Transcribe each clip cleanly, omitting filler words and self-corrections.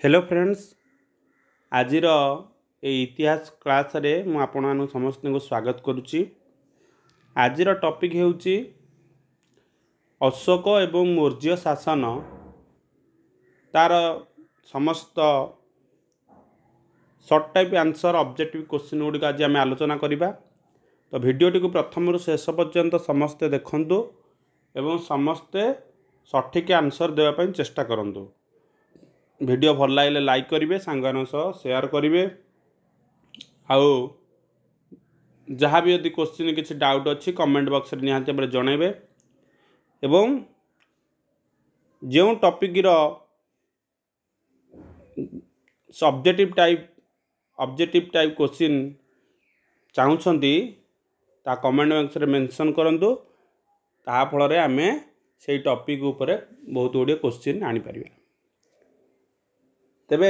Hello friends, आजिर इतिहास class रे मु आपण समस्त को स्वागत करुच्ची। आजिर टॉपिक हेउची अशोक एवं मौर्य शासन तार समस्त short type answer objective question गुड़िक आज आम आलोचना करवा। तो भिडटी को प्रथम शेष पर्यंत समस्ते देखंतु एवं समस्ते सठिक आंसर देवाई चेष्टा करंतु। वीडियो भल लगे लाइक करेंगे, सांगन सह शेयर करेंगे। आउ जहाँ भी यदि क्वेश्चन किसी डाउट अच्छी कमेंट बॉक्स में निहाती भाव जनइबे। एवं जो टॉपिक रो ऑब्जेक्टिव टाइप क्वेश्चन चाहूँगी ता कमेंट बॉक्स में मेंशन करंतु। ता फल आम से टॉपिक उपरे बहुत गुड़े क्वेश्चन आनी पारिबा। तेबे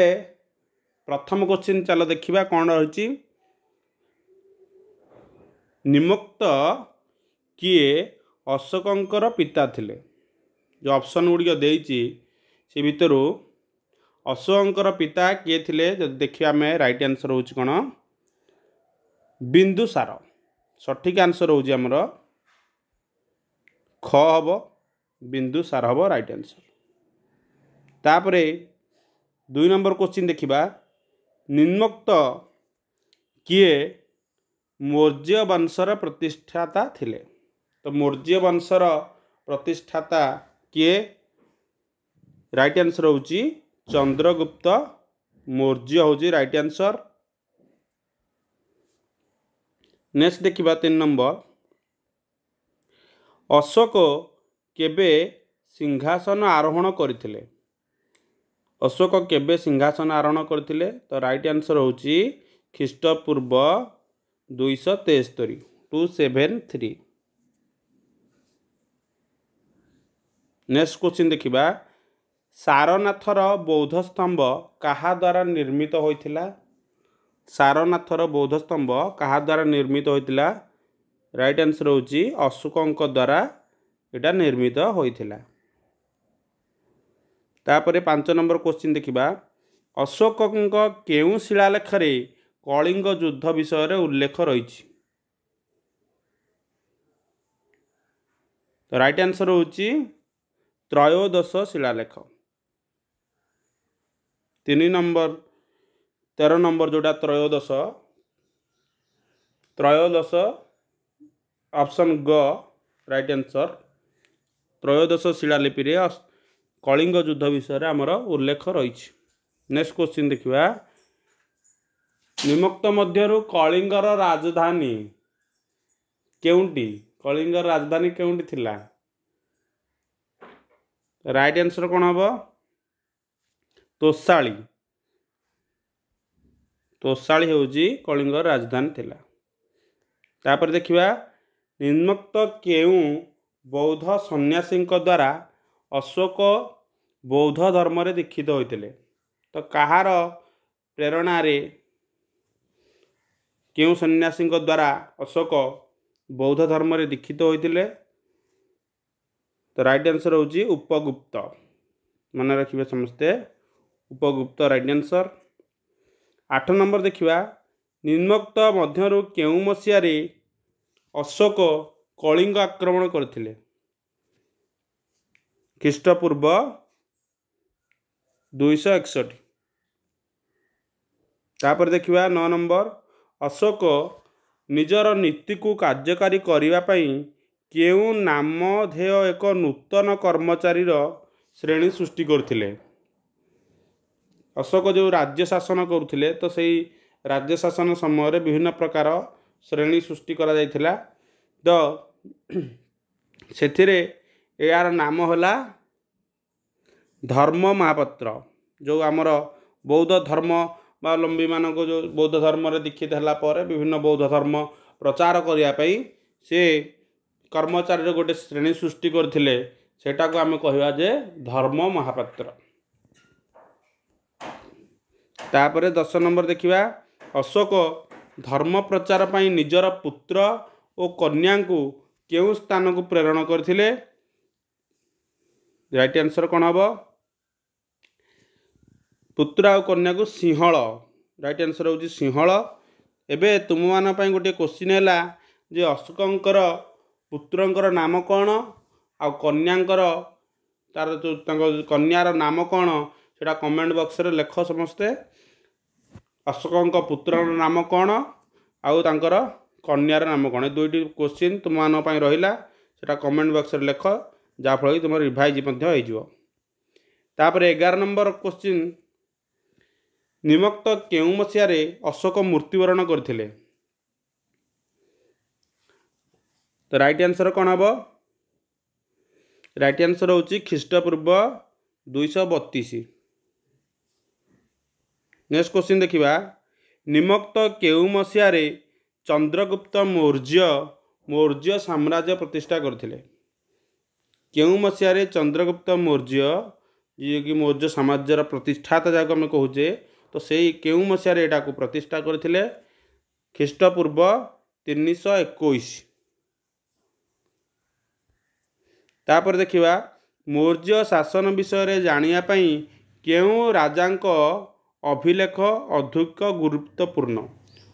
प्रथम क्वेश्चन चलो देखिबा कौन रही। निम्नोक्त किए अशोकंकर पिता थिले। जो ऑप्शन गुड़िक देइछि से भितर अशोकंकर पिता किए थिले जब देखिए आम राइट आंसर हो कौन बिंदुसार। सठिक आंसर हो आमर ख हम बिंदुसार हम राइट आंसर। तापरे 2 नंबर क्वेश्चन देखिबा। निम्नोक्त किए मौर्य वंशर प्रतिष्ठाता थिले। तो मौर्य वंशर प्रतिष्ठाता किए राइट आंसर होची चंद्रगुप्त मौर्य होची राइट आंसर। नेक्स्ट देखिबा 3 नंबर। अशोक केबे सिंहासन आरोहण करथिले। अशोक केबे सिंहासन आरोहण करथिले। तो राइट आंसर होची ख्रीष्टपूर्व 273 273। नेक्स्ट क्वेश्चन देखिबा। सारनाथर बौद्ध स्तंभ कहा द्वारा निर्मित होइथिला। सारनाथर बौद्ध स्तंभ कहा द्वारा निर्मित होइथिला। राइट आंसर होची अशोकंक द्वारा एटा निर्मित होइथिला। तापरे 5 नंबर क्वेश्चन देखिबा। अशोकंक केउ शिलालेख रे कलिंग युद्ध विषय रे उल्लेख रही। तो राइट आंसर होची त्रयोदश शिलालेख। 13 नंबर जोटा त्रयोदश ऑप्शन ग राइट आंसर। त्रयोदश शिलालिपि रे कलिंग युद्ध विषय आमर उल्लेख रही। नेक्स्ट क्वेश्चन देखिबा। निम्नोक्त मध्यरु कलिंगर राजधानी केउंटी। कलिंगर राजधानी केउंटी थिला। राइट आंसर कौन हम तोषाली। तोषाली होची कलिंगर राजधानी थिला। तापर देखिबा। निम्नोक्त केउ बौद्ध सन्यासी द्वारा अशोक बौद्ध धर्म रे दीक्षित होइतिले। तो कहार प्रेरणा रे केउ सन्यासी द्वारा अशोक बौद्ध धर्म रे दीक्षित होइतिले। तो राइट आंसर होची उपगुप्त। मन रखिबे समस्ते उपगुप्त राइट आंसर। 8 नंबर देखिबा। निम्नोक्त मध्यरु केउ मसिया रे अशोक कलिंग आक्रमण करथिले। ख्रीष्टपूर्व 261। तापर देखिबा 9 नंबर। अशोक निजर नीति को कार्यकारी करिवा पई केउ नामधेय एक नूतन कर्मचारी श्रेणी सृष्टि करथिले। अशोक जो राज्य शासन करुथिले तो सही राज्य शासन समय रे विभिन्न प्रकार श्रेणी सृष्टि करा जायथिला। तो सेथिरे यार नाम होला धर्म महापात्र। जो आमर बौद्ध धर्मावलंबी मानक जो बौद्ध धर्म रे दीक्षित हला पर विभिन्न बौद्ध धर्म प्रचार करिया पई से कर्मचारी गोटे श्रेणी सृष्टि करथिले। सेटा को आमे कहवा जे धर्म महापात्र। तापरे 10 नंबर देखिबा। अशोक धर्म प्रचार पई निजर पुत्र और कन्या को केउ स्थान को प्रेरण करथिले। राइट आंसर कौन हम पुत्र आ कन्या को सिंहल राइट आंसर होची सिंहल। एबे तुम मान पई गोटे क्वेश्चन है जे अशोकंकर पुत्रंकर नाम कौन आ कन्यांकर तार जो कन्यार नाम कौन सेटा कमेंट बॉक्स रे लेख समस्ते। अशोकंक पुत्र नाम कौन आउ तांकर कन्यार नाम कौन दुईटी क्वेश्चन तुम मान पई रहिला सेटा कमेंट बॉक्स रे लेख जा फल तुम रिवाइज मध्य हो जिवो। तापर 11 नंबर क्वेश्चन निमक्त केउ मसिया रे अशोक मृत्युवरण करथिले तो राइट आंसर कौन हम राइट आंसर होची ख्रीष्टपूर्व 232। नेक्स्ट क्वेश्चन देखिबा निमक्त केउ मसिया रे चंद्रगुप्त मौर्य साम्राज्य प्रतिष्ठा करथिले केउ मसिया रे चंद्रगुप्त मौर्य जी कि मौर्य साम्राज्यर प्रतिष्ठाता जाको हम कहूचे तो सेई केउ मसिया रे एटा को प्रतिष्ठा करथिले ख्रीष्टपूर्व 321। तापर देखिबा मौर्य शासन विषय रे जानिया पई केउ राजांक अभिलेख अधिक गुरुत्वपूर्ण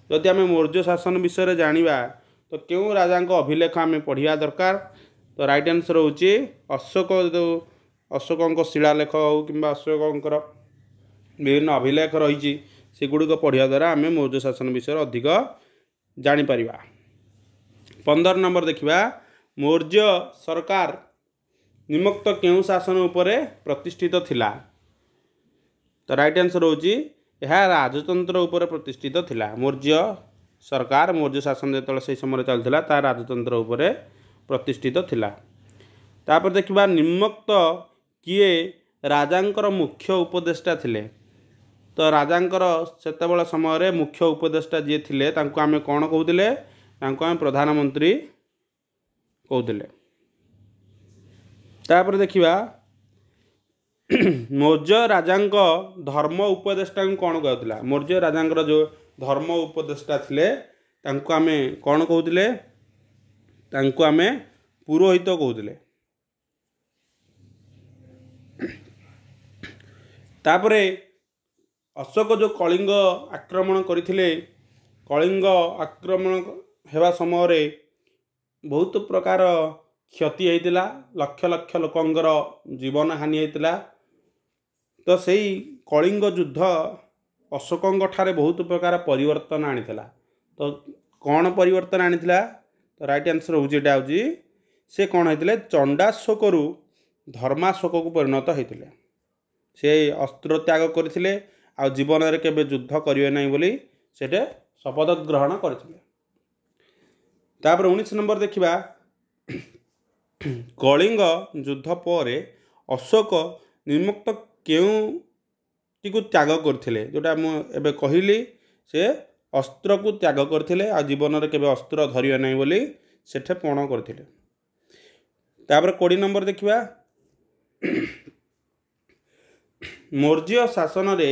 जदि आम मौर्य शासन विषय रे जानिबा तो केउ राजांक अभिलेख आम पढ़िया दरकार तो राइट आंसर होची अशोक शिलालेख हो कि अशोकंकर विभिन्न अभिलेख रही सेगुड़िक पढ़िया द्वारा आम मौर्य शासन विषय अधिक जापर। 15 नंबर देखिबा मौर्य सरकार निमक्त केउ शासन उपरे प्रतिष्ठित थिला तो राइट आंसर होची यह राजतंत्र उपरे प्रतिष्ठित थिला। मौर्य सरकार मौर्य शासन जो से समय चलता ता राजतंत्र उपरे प्रतिष्ठित थिला। तापर देखिबा निम्मक्त किए राजांकर मुख्य उपदेष्टा थिले तो राजांकर सेतेबेला समय रे मुख्य उपदेष्टा जी थिले तांको आमे कोन कहउतिले तांको आमे प्रधानमंत्री कहउतिले। तापर देखिबा मौर्य राजांक धर्म उपदेष्टा को कौन कहउतिला मौर्य राजांकर जो धर्म उपदेष्टा थिले तांको आमे कोन कहउतिले तांको आमे पुरोहित कहउतिले। तापरे अशोक जो कलिंग आक्रमण करथिले कलिंग आक्रमण हेबा समय रे बहुत प्रकार क्षति होता लक्ष लक्ष लोकंर जीवन हानि होता तो सही कलिंग युद्ध अशोकंग ठारे बहुत प्रकार परिवर्तन आनीला तो कौन परिवर्तन आनीला तो राइट आंसर होटा हूँ से कौन होते चंडाशोक रु धर्माशोक को परिणत होते से अस्त्र त्याग करते आ जीवन में केबे युद्ध करेंगे ना बोली सेटे शपथ ग्रहण करते। 19 नंबर देखिबा कलिंग युद्ध पर अशोक निम्मक्त केउटी को त्याग करथिले जोटा मुझे कहली से अस्त्र को त्याग करथिले आ जीवन में केबे अस्त्र धरिवे नहीं बोली सेठे पण करथिले। तापर 20 नंबर देखिबा मौर्य शासन रे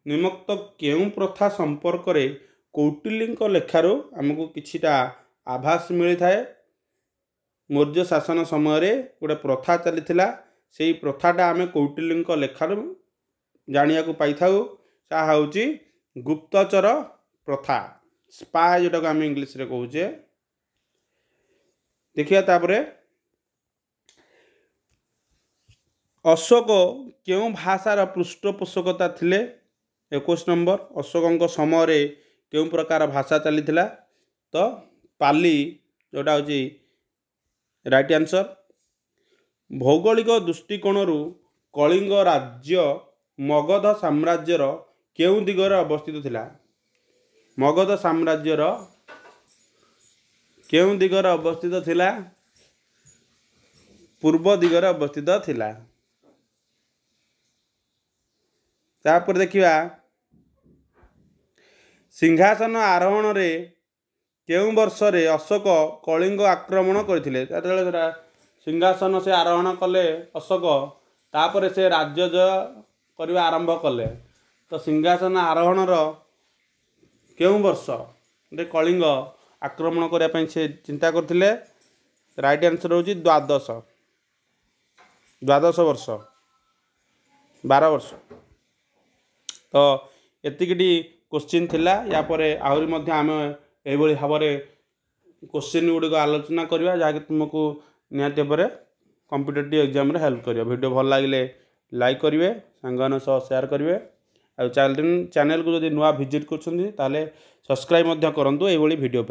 निम्मक्त केउ प्रथा संपर्क रे कौटिल्यक लेखारो आमको किछिटा आभास मिलता है। मौर्य शासन समय रे गोटे प्रथा चली से प्रथाटा आम कौटिल्यक लेखार जानिया को पाई था हूँ गुप्तचर प्रथा स्पा जोटा को आम इंग्लिश रे कहूचे। देखिए तापरे अशोक केउ भाषार पृष्ठपोषकता थिले 21 नंबर अशोक समय रे केउ प्रकार भाषा चली तो पाली जोटा हूँ राइट आंसर। भौगोलिक दृष्टिकोण कलिंग राज्य मगध साम्राज्यर केउ दिगरे अवस्थित थिला मगध साम्राज्यर केउ दिगरे अवस्थित थिला पूर्व दिगरे अवस्थित थिला। तापर देखिबा सिंहासन आरोहण रे केउ वर्ष रे अशोक कलिंग आक्रमण करथिले सिंहासन से आरोहण कले अशोक तापर से राज्य जय करने आरंभ कले तो सिंहासन आरोहण केउ वर्ष रे कलिंग आक्रमण करने से चिंता करथिले राइट आंसर होची द्वादश वर्ष 12 वर्ष। तो एतिकिटी क्वेश्चन थिला या परे आहुरी मध्य आम एभली भाव क्वेश्चन गुड़िक आलोचना करवा जहाँकि तुमको निहाती भाव कॉम्पिटिटिव एग्जाम रे हेल्प करियो। वीडियो भल लगे लाइक करेंगे सांगन सह शेयर करेंगे और चैनल को जब नुआ विजिट कर सब्सक्राइब करूँ ये वीडियो।